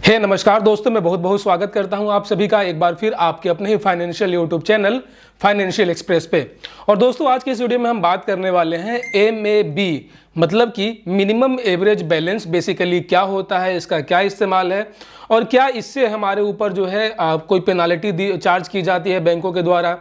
नमस्कार दोस्तों, मैं बहुत बहुत स्वागत करता हूं आप सभी का एक बार फिर आपके अपने ही financial YouTube channel Financial Express पे। और दोस्तों, आज के इस वीडियो में हम बात करने वाले हैं MAB, मतलब कि मिनिमम एवरेज बैलेंस बेसिकली क्या होता है, इसका क्या इस्तेमाल है और क्या इससे हमारे ऊपर जो है कोई पेनाल्टी चार्ज की जाती है बैंकों के द्वारा,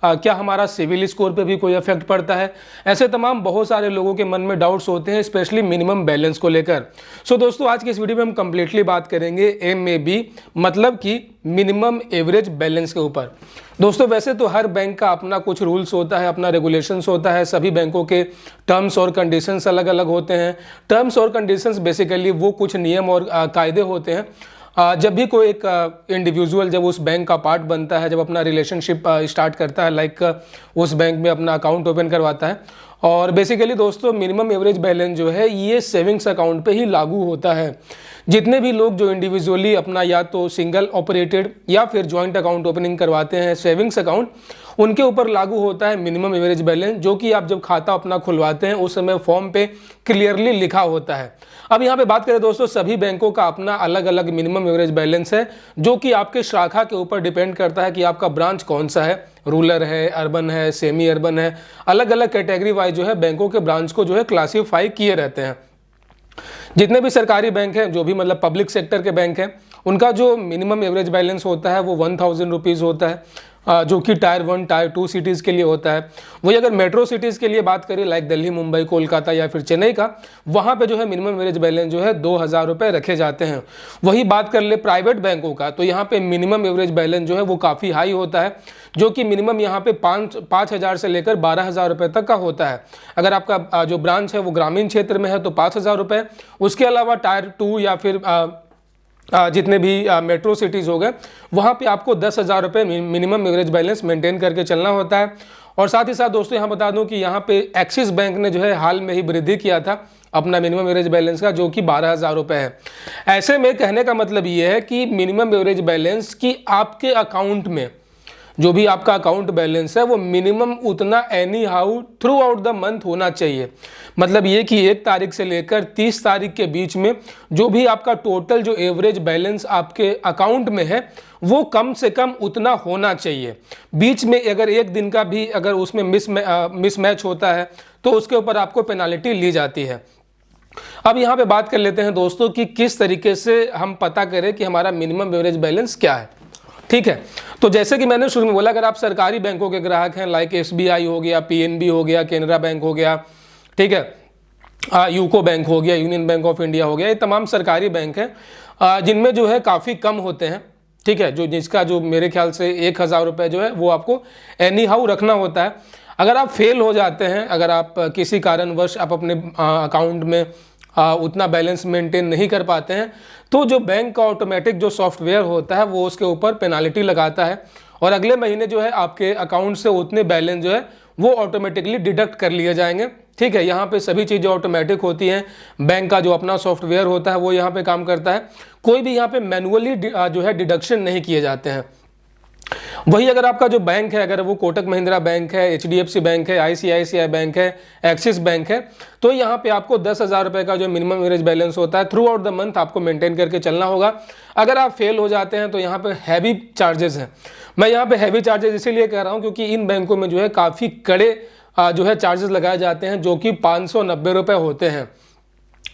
क्या हमारा सिविल स्कोर पे भी कोई इफेक्ट पड़ता है। ऐसे तमाम बहुत सारे लोगों के मन में डाउट्स होते हैं, स्पेशली मिनिमम बैलेंस को लेकर। सो दोस्तों, आज की इस वीडियो में हम कंप्लीटली बात करेंगे MAB, मतलब कि मिनिमम एवरेज बैलेंस के ऊपर। दोस्तों, वैसे तो हर बैंक का अपना कुछ रूल्स होता है, अपना रेगुलेशंस होता है, सभी बैंकों के टर्म्स और कंडीशंस अलग अलग होते हैं। टर्म्स और कंडीशंस बेसिकली वो कुछ नियम और कायदे होते हैं जब भी कोई एक इंडिविजुअल जब उस बैंक का पार्ट बनता है, जब अपना रिलेशनशिप स्टार्ट करता है, लाइक उस बैंक में अपना अकाउंट ओपन करवाता है। और बेसिकली दोस्तों, मिनिमम एवरेज बैलेंस जो है ये सेविंग्स अकाउंट पे ही लागू होता है। जितने भी लोग जो इंडिविजुअली अपना या तो सिंगल ऑपरेटेड या फिर जॉइंट अकाउंट ओपनिंग करवाते हैं सेविंग्स अकाउंट, उनके ऊपर लागू होता है मिनिमम एवरेज बैलेंस, जो कि आप जब खाता अपना खुलवाते हैं उस समय फॉर्म पे क्लियरली लिखा होता है। अब यहाँ पे बात करें दोस्तों, सभी बैंकों का अपना अलग अलग मिनिमम एवरेज बैलेंस है, जो कि आपके शाखा के ऊपर डिपेंड करता है कि आपका ब्रांच कौन सा है, रूरल है, अर्बन है, सेमी अर्बन है। अलग अलग कैटेगरी वाइज जो है बैंकों के ब्रांच को जो है क्लासीफाई किए रहते हैं। जितने भी सरकारी बैंक हैं, जो भी मतलब पब्लिक सेक्टर के बैंक हैं, उनका जो मिनिमम एवरेज बैलेंस होता है वो 1000 रुपीज़ होता है, जो कि टायर 1 टायर 2 सिटीज़ के लिए होता है। वही अगर मेट्रो सिटीज़ के लिए बात करें, लाइक दिल्ली, मुंबई, कोलकाता या फिर चेन्नई का, वहाँ पे जो है मिनिमम एवरेज बैलेंस जो है 2000 रुपये रखे जाते हैं। वही बात कर ले प्राइवेट बैंकों का, तो यहाँ पे मिनिमम एवरेज बैलेंस जो है वो काफ़ी हाई होता है, जो कि मिनिमम यहाँ पे 5,000 से लेकर 12,000 रुपये तक का होता है। अगर आपका जो ब्रांच है वो ग्रामीण क्षेत्र में है तो 5,000 रुपये। उसके अलावा टायर 2 या फिर जितने भी मेट्रो सिटीज़ हो गए, वहाँ पे आपको 10,000 रुपये मिनिमम एवरेज बैलेंस मेंटेन करके चलना होता है। और साथ ही साथ दोस्तों, यहाँ बता दूं कि यहाँ पे एक्सिस बैंक ने जो है हाल में ही वृद्धि किया था अपना मिनिमम एवरेज बैलेंस का, जो कि 12,000 रुपये है। ऐसे में कहने का मतलब ये है कि मिनिमम एवरेज बैलेंस की आपके अकाउंट में जो भी आपका अकाउंट बैलेंस है वो मिनिमम उतना any how through out the month होना चाहिए। मतलब ये कि 1 तारीख से लेकर 30 तारीख के बीच में जो भी आपका टोटल जो एवरेज बैलेंस आपके अकाउंट में है वो कम से कम उतना होना चाहिए। बीच में अगर एक दिन का भी अगर उसमें मिसमैच होता है तो उसके ऊपर आपको पेनाल्टी ली जाती है। अब यहाँ पे बात कर लेते हैं दोस्तों कि किस तरीके से हम पता करें कि हमारा मिनिमम एवरेज बैलेंस क्या है। ठीक है, तो जैसे कि मैंने शुरू में बोला, अगर आप सरकारी बैंकों के ग्राहक हैं, लाइक SBI हो गया, PNB हो गया, केनरा बैंक हो गया, ठीक है, यूको बैंक हो गया, यूनियन बैंक ऑफ इंडिया हो गया, ये तमाम सरकारी बैंक हैं जिनमें जो है काफ़ी कम होते हैं। ठीक है, जिसका जो मेरे ख्याल से 1,000 रुपये जो है वो आपको एनी हाउ रखना होता है। अगर आप फेल हो जाते हैं, अगर आप किसी कारणवश आप अपने अकाउंट में उतना बैलेंस मेंटेन नहीं कर पाते हैं, तो जो बैंक का ऑटोमेटिक जो सॉफ्टवेयर होता है वो उसके ऊपर पेनाल्टी लगाता है और अगले महीने जो है आपके अकाउंट से उतने बैलेंस जो है वो ऑटोमेटिकली डिडक्ट कर लिए जाएंगे। ठीक है, यहाँ पे सभी चीज़ें ऑटोमेटिक होती हैं। बैंक का जो अपना सॉफ्टवेयर होता है वो यहाँ पे काम करता है। कोई भी यहाँ पे मैनुअली जो है डिडक्शन नहीं किए जाते हैं। वही अगर आपका जो बैंक है, अगर वो कोटक महिंद्रा बैंक है, HDFC बैंक है, ICICI बैंक है, एक्सिस बैंक है, तो यहाँ पे आपको 10,000 रुपये का जो मिनिमम एवरेज बैलेंस होता है थ्रू आउट द मंथ आपको मेंटेन करके चलना होगा। अगर आप फेल हो जाते हैं तो यहाँ पे हैवी चार्जेस हैं। मैं यहाँ पे हैवी चार्जेस इसीलिए कह रहा हूँ क्योंकि इन बैंकों में जो है काफ़ी कड़े जो है चार्जेस लगाए जाते हैं, जो कि 590 रुपये होते हैं।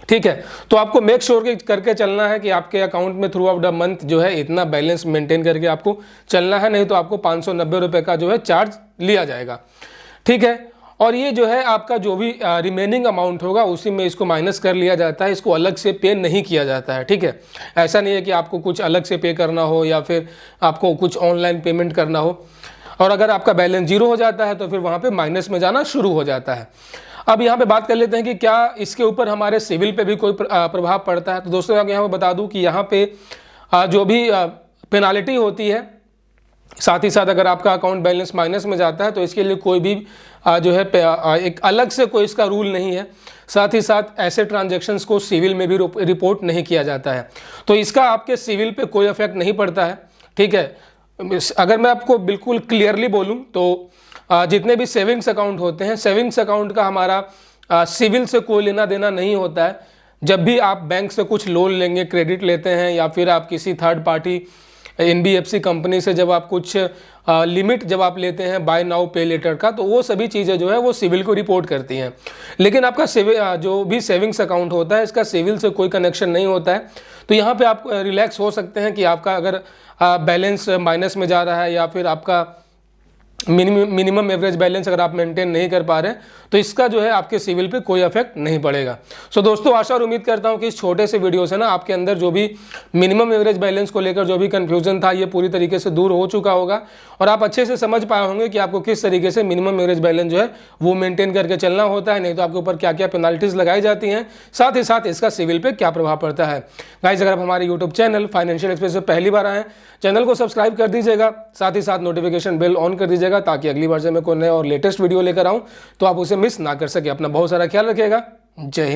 ठीक है, तो आपको मेक श्योर करके चलना है कि आपके अकाउंट में थ्रू आउट द मंथ जो है इतना बैलेंस मेंटेन करके आपको चलना है, नहीं तो आपको 590 रुपये का जो है चार्ज लिया जाएगा। ठीक है, और ये जो है आपका जो भी रिमेनिंग अमाउंट होगा उसी में इसको माइनस कर लिया जाता है, इसको अलग से पे नहीं किया जाता है। ठीक है, ऐसा नहीं है कि आपको कुछ अलग से पे करना हो या फिर आपको कुछ ऑनलाइन पेमेंट करना हो। और अगर आपका बैलेंस 0 हो जाता है तो फिर वहाँ पे माइनस में जाना शुरू हो जाता है। अब यहाँ पे बात कर लेते हैं कि क्या इसके ऊपर हमारे सिविल पे भी कोई प्रभाव पड़ता है। तो दोस्तों, यहाँ पे बता दूँ कि यहाँ पे जो भी पेनाल्टी होती है, साथ ही साथ अगर आपका अकाउंट बैलेंस माइनस में जाता है तो इसके लिए कोई भी जो है एक अलग से कोई इसका रूल नहीं है। साथ ही साथ ऐसे ट्रांजैक्शंस को सिविल में भी रिपोर्ट नहीं किया जाता है, तो इसका आपके सिविल पे कोई इफेक्ट नहीं पड़ता है। ठीक है, अगर मैं आपको बिल्कुल क्लियरली बोलूँ तो जितने भी सेविंग्स अकाउंट होते हैं, सेविंग्स अकाउंट का हमारा सिविल से कोई लेना देना नहीं होता है। जब भी आप बैंक से कुछ लोन लेंगे, क्रेडिट लेते हैं, या फिर आप किसी थर्ड पार्टी NBFC कंपनी से जब आप कुछ लिमिट जब आप लेते हैं बाय नाउ पे लेटर का, तो वो सभी चीज़ें जो है वो सिविल को रिपोर्ट करती हैं। लेकिन आपका जो भी सेविंग्स अकाउंट होता है, इसका सिविल से कोई कनेक्शन नहीं होता है। तो यहाँ पे आप रिलैक्स हो सकते हैं कि आपका अगर बैलेंस माइनस में जा रहा है, या फिर आपका मिनिमम एवरेज बैलेंस अगर आप मेंटेन नहीं कर पा रहे हैं, तो इसका जो है आपके सिविल पे कोई इफेक्ट नहीं पड़ेगा। सो दोस्तों, आशा और उम्मीद करता हूं कि इस छोटे से वीडियो से ना आपके अंदर जो भी मिनिमम एवरेज बैलेंस को लेकर जो भी कंफ्यूजन था, ये पूरी तरीके से दूर हो चुका होगा और आप अच्छे से समझ पाए होंगे कि आपको किस तरीके से मिनिमम एवरेज बैलेंस जो है वो मेंटेन करके चलना होता है, नहीं तो आपके ऊपर क्या क्या पेनाल्टीज लगाई जाती हैं, साथ ही साथ इसका सिविल पे क्या प्रभाव पड़ता है। गाइस, अगर आप हमारे यूट्यूब चैनल फाइनेंशियल एक्सप्रेस से पहली बार आए, चैनल को सब्सक्राइब कर दीजिएगा, साथ ही साथ नोटिफिकेशन बेल ऑन कर दीजिएगा, ताकि अगली बार से मैं कोई नया और लेटेस्ट वीडियो लेकर आऊं तो आप उसे मिस ना कर सके। अपना बहुत सारा ख्याल रखिएगा। जय हिंद।